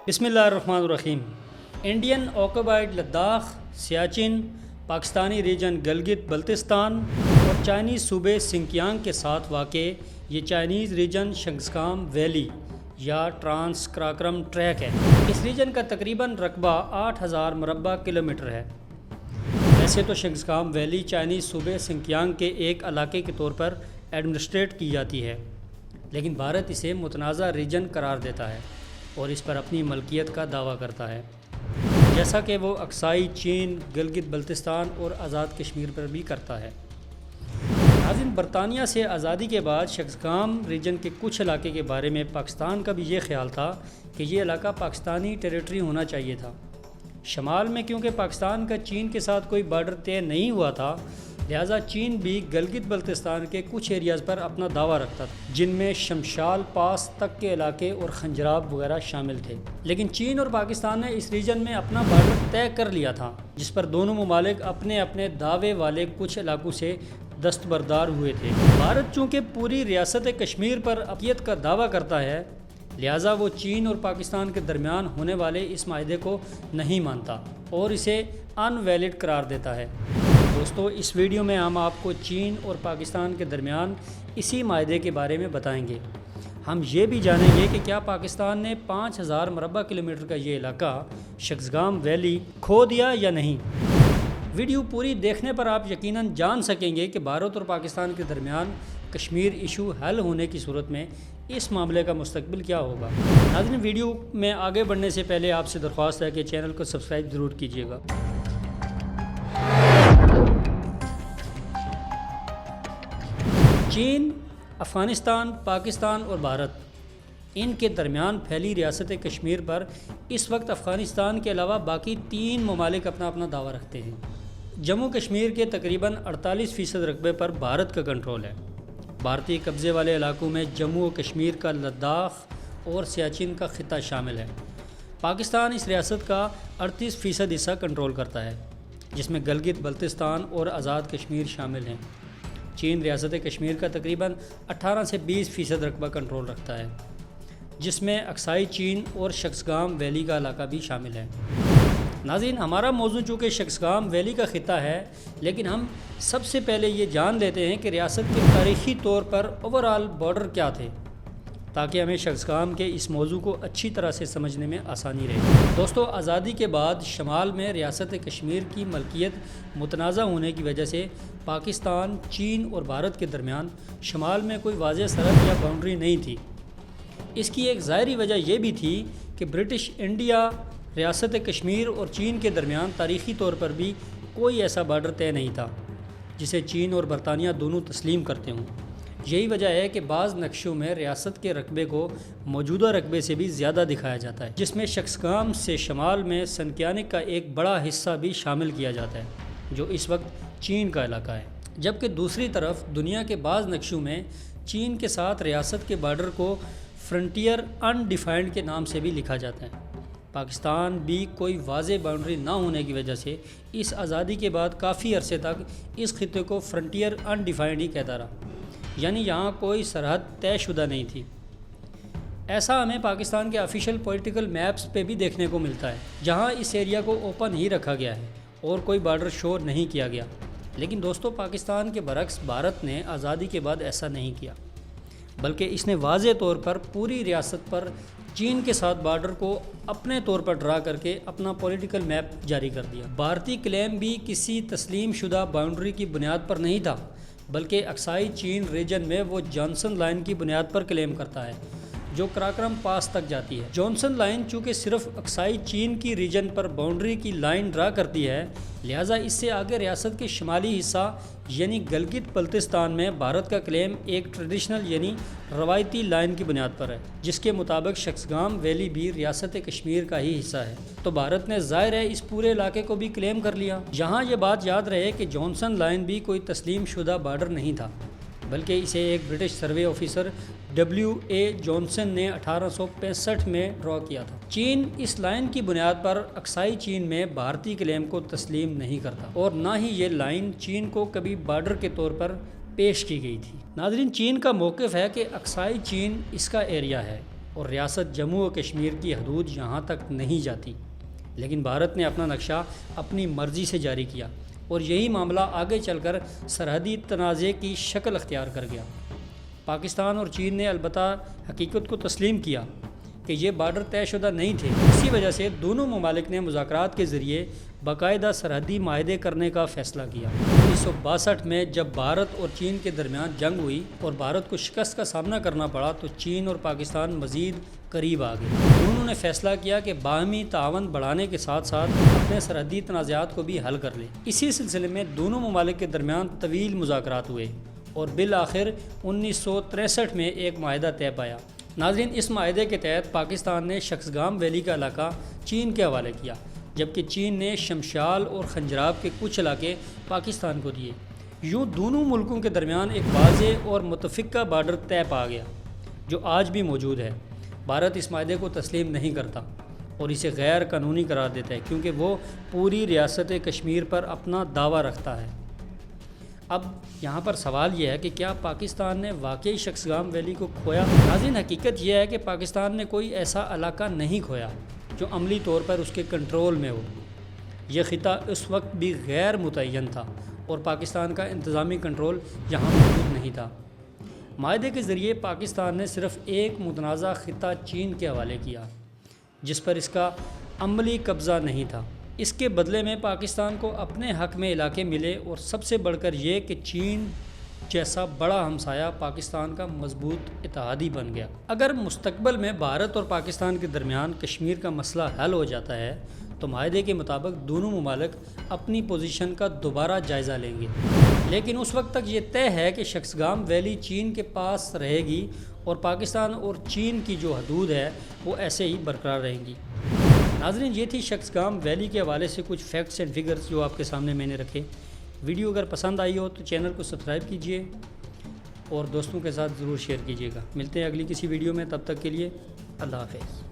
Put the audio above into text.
بسم اللہ الرحمن الرحیم۔ Indian occupied Ladakh, Siachen, Pakistani region Gilgit Baltistan اور چائنیز صوبے سنکیانگ کے ساتھ واقع یہ چائنیز ریجن شنگسکام ویلی یا ٹرانس کراکرم ٹریک ہے۔ اس ریجن کا تقریباً رقبہ 8000 مربع کلومیٹر ہے۔ ویسے تو شنگسکام ویلی چائنیز صوبے سنکیانگ کے ایک علاقے کے طور پر ایڈمنسٹریٹ کی جاتی ہے، لیکن بھارت اسے متنازع ریجن قرار دیتا ہے اور اس پر اپنی ملکیت کا دعویٰ کرتا ہے، جیسا کہ وہ اکسائی چین، گلگت بلتستان اور آزاد کشمیر پر بھی کرتا ہے۔ ناظرین، برطانیہ سے آزادی کے بعد شنگسکام ریجن کے کچھ علاقے کے بارے میں پاکستان کا بھی یہ خیال تھا کہ یہ علاقہ پاکستانی ٹیریٹری ہونا چاہیے تھا۔ شمال میں کیونکہ پاکستان کا چین کے ساتھ کوئی بارڈر طے نہیں ہوا تھا، لہٰذا چین بھی گلگت بلتستان کے کچھ ایریاز پر اپنا دعویٰ رکھتا تھا، جن میں شمشال پاس تک کے علاقے اور خنجراب وغیرہ شامل تھے۔ لیکن چین اور پاکستان نے اس ریجن میں اپنا بارڈر طے کر لیا تھا، جس پر دونوں ممالک اپنے اپنے دعوے والے کچھ علاقوں سے دستبردار ہوئے تھے۔ بھارت چونکہ پوری ریاست کشمیر پر اپنیت کا دعویٰ کرتا ہے، لہٰذا وہ چین اور پاکستان کے درمیان ہونے والے اس معاہدے کو نہیں مانتا اور اسے ان ویلڈ قرار دیتا ہے۔ دوستو، اس ویڈیو میں ہم آپ کو چین اور پاکستان کے درمیان اسی معاہدے کے بارے میں بتائیں گے۔ ہم یہ بھی جانیں گے کہ کیا پاکستان نے 5000 مربع کلومیٹر کا یہ علاقہ شنگسکام ویلی کھو دیا یا نہیں۔ ویڈیو پوری دیکھنے پر آپ یقیناً جان سکیں گے کہ بھارت اور پاکستان کے درمیان کشمیر ایشو حل ہونے کی صورت میں اس معاملے کا مستقبل کیا ہوگا۔ ناظرین، ویڈیو میں آگے بڑھنے سے پہلے آپ سے درخواست ہے کہ چینل کو سبسکرائب ضرور کیجیے گا۔ چین، افغانستان، پاکستان اور بھارت، ان کے درمیان پھیلی ریاست کشمیر پر اس وقت افغانستان کے علاوہ باقی 3 ممالک اپنا اپنا دعویٰ رکھتے ہیں۔ جموں کشمیر کے تقریباً 48% رقبے پر بھارت کا کنٹرول ہے۔ بھارتی قبضے والے علاقوں میں جموں و کشمیر کا لداخ اور سیاچن کا خطہ شامل ہے۔ پاکستان اس ریاست کا 38% حصہ کنٹرول کرتا ہے، جس میں گلگت بلتستان اور آزاد کشمیر شامل ہیں۔ چین ریاست کشمیر کا تقریباً 18 سے 20% رقبہ کنٹرول رکھتا ہے، جس میں اکسائی چین اور شنگسکام ویلی کا علاقہ بھی شامل ہے۔ ناظرین، ہمارا موضوع چونکہ شنگسکام ویلی کا خطہ ہے، لیکن ہم سب سے پہلے یہ جان لیتے ہیں کہ ریاست کے تاریخی طور پر اوورآل بارڈر کیا تھے، تاکہ ہمیں شنگسکام کے اس موضوع کو اچھی طرح سے سمجھنے میں آسانی رہے۔ دوستو، آزادی کے بعد شمال میں ریاست کشمیر کی ملکیت متنازع ہونے کی وجہ سے پاکستان، چین اور بھارت کے درمیان شمال میں کوئی واضح سرحد یا باؤنڈری نہیں تھی۔ اس کی ایک ظاہری وجہ یہ بھی تھی کہ برٹش انڈیا، ریاست کشمیر اور چین کے درمیان تاریخی طور پر بھی کوئی ایسا بارڈر طے نہیں تھا جسے چین اور برطانیہ دونوں تسلیم کرتے ہوں۔ یہی وجہ ہے کہ بعض نقشوں میں ریاست کے رقبے کو موجودہ رقبے سے بھی زیادہ دکھایا جاتا ہے، جس میں شنگسکام سے شمال میں سنکیانگ کا ایک بڑا حصہ بھی شامل کیا جاتا ہے، جو اس وقت چین کا علاقہ ہے۔ جبکہ دوسری طرف دنیا کے بعض نقشوں میں چین کے ساتھ ریاست کے بارڈر کو فرنٹیئر انڈیفائنڈ کے نام سے بھی لکھا جاتا ہے۔ پاکستان بھی کوئی واضح باؤنڈری نہ ہونے کی وجہ سے اس آزادی کے بعد کافی عرصے تک اس خطے کو فرنٹیئر انڈیفائنڈ ہی کہتا رہا، یعنی یہاں کوئی سرحد طے شدہ نہیں تھی۔ ایسا ہمیں پاکستان کے آفیشیل پولیٹیکل میپس پہ بھی دیکھنے کو ملتا ہے، جہاں اس ایریا کو اوپن ہی رکھا گیا ہے اور کوئی بارڈر شو نہیں کیا گیا۔ لیکن دوستو، پاکستان کے برعکس بھارت نے آزادی کے بعد ایسا نہیں کیا، بلکہ اس نے واضح طور پر پوری ریاست پر چین کے ساتھ بارڈر کو اپنے طور پر ڈرا کر کے اپنا پولیٹیکل میپ جاری کر دیا۔ بھارتی کلیم بھی کسی تسلیم شدہ باؤنڈری کی بنیاد پر نہیں تھا، بلکہ اکسائی چین ریجن میں وہ جانسن لائن کی بنیاد پر کلیم کرتا ہے، جو کراکرم پاس تک جاتی ہے۔ جانسن لائن چونکہ صرف اکسائی چین کی ریجن پر باؤنڈری کی لائن ڈرا کرتی ہے، لہٰذا اس سے آگے ریاست کے شمالی حصہ یعنی گلگت بلتستان میں بھارت کا کلیم ایک ٹریڈیشنل یعنی روایتی لائن کی بنیاد پر ہے، جس کے مطابق شنگسکام ویلی بھی ریاست کشمیر کا ہی حصہ ہے۔ تو بھارت نے ظاہر ہے اس پورے علاقے کو بھی کلیم کر لیا۔ یہاں یہ بات یاد رہے کہ جانسن لائن بھی کوئی تسلیم شدہ بارڈر نہیں تھا، بلکہ اسے ایک British survey officer W.A. Johnson نے 1865 میں ڈرا کیا تھا۔ چین اس لائن کی بنیاد پر اکسائی چین میں بھارتی کلیم کو تسلیم نہیں کرتا، اور نہ ہی یہ لائن چین کو کبھی بارڈر کے طور پر پیش کی گئی تھی۔ ناظرین، چین کا موقف ہے کہ اکسائی چین اس کا ایریا ہے اور ریاست جموں و کشمیر کی حدود یہاں تک نہیں جاتی، لیکن بھارت نے اپنا نقشہ اپنی مرضی سے جاری کیا اور یہی معاملہ آگے چل کر سرحدی تنازع کی شکل اختیار کر گیا۔ پاکستان اور چین نے البتہ حقیقت کو تسلیم کیا کہ یہ بارڈر طے شدہ نہیں تھے۔ اسی وجہ سے دونوں ممالک نے مذاکرات کے ذریعے باقاعدہ سرحدی معاہدے کرنے کا فیصلہ کیا۔ 1962 میں جب بھارت اور چین کے درمیان جنگ ہوئی اور بھارت کو شکست کا سامنا کرنا پڑا تو چین اور پاکستان مزید قریب آ گئے۔ دونوں نے فیصلہ کیا کہ باہمی تعاون بڑھانے کے ساتھ ساتھ اپنے سرحدی تنازعات کو بھی حل کر لیں۔ اسی سلسلے میں دونوں ممالک کے درمیان طویل مذاکرات ہوئے اور بالآخر 1963 میں ایک معاہدہ طے پایا۔ ناظرین، اس معاہدے کے تحت پاکستان نے شخصگام ویلی کا علاقہ چین کے حوالے کیا، جبکہ چین نے شمشال اور خنجراب کے کچھ علاقے پاکستان کو دیے۔ یوں دونوں ملکوں کے درمیان ایک واضح اور متفقہ بارڈر طے پا گیا، جو آج بھی موجود ہے۔ بھارت اس معاہدے کو تسلیم نہیں کرتا اور اسے غیر قانونی قرار دیتا ہے، کیونکہ وہ پوری ریاست کشمیر پر اپنا دعویٰ رکھتا ہے۔ اب یہاں پر سوال یہ ہے کہ کیا پاکستان نے واقعی شخصگام ویلی کو کھویا؟ ناظرین، حقیقت یہ ہے کہ پاکستان نے کوئی ایسا علاقہ نہیں کھویا جو عملی طور پر اس کے کنٹرول میں ہو۔ یہ خطہ اس وقت بھی غیر متعین تھا اور پاکستان کا انتظامی کنٹرول یہاں موجود نہیں تھا۔ معاہدے کے ذریعے پاکستان نے صرف ایک متنازع خطہ چین کے حوالے کیا، جس پر اس کا عملی قبضہ نہیں تھا۔ اس کے بدلے میں پاکستان کو اپنے حق میں علاقے ملے اور سب سے بڑھ کر یہ کہ چین جیسا بڑا ہمسایہ پاکستان کا مضبوط اتحادی بن گیا۔ اگر مستقبل میں بھارت اور پاکستان کے درمیان کشمیر کا مسئلہ حل ہو جاتا ہے تو معاہدے کے مطابق دونوں ممالک اپنی پوزیشن کا دوبارہ جائزہ لیں گے، لیکن اس وقت تک یہ طے ہے کہ شخصگام ویلی چین کے پاس رہے گی اور پاکستان اور چین کی جو حدود ہے وہ ایسے ہی برقرار رہیں گی۔ ناظرین، یہ تھی شخصگام ویلی کے حوالے سے کچھ فیکٹس اینڈ فگرز جو آپ کے سامنے میں نے رکھے۔ ویڈیو اگر پسند آئی ہو تو چینل کو سبسکرائب کیجئے اور دوستوں کے ساتھ ضرور شیئر کیجئے گا۔ ملتے ہیں اگلی کسی ویڈیو میں، تب تک کے لیے اللہ حافظ۔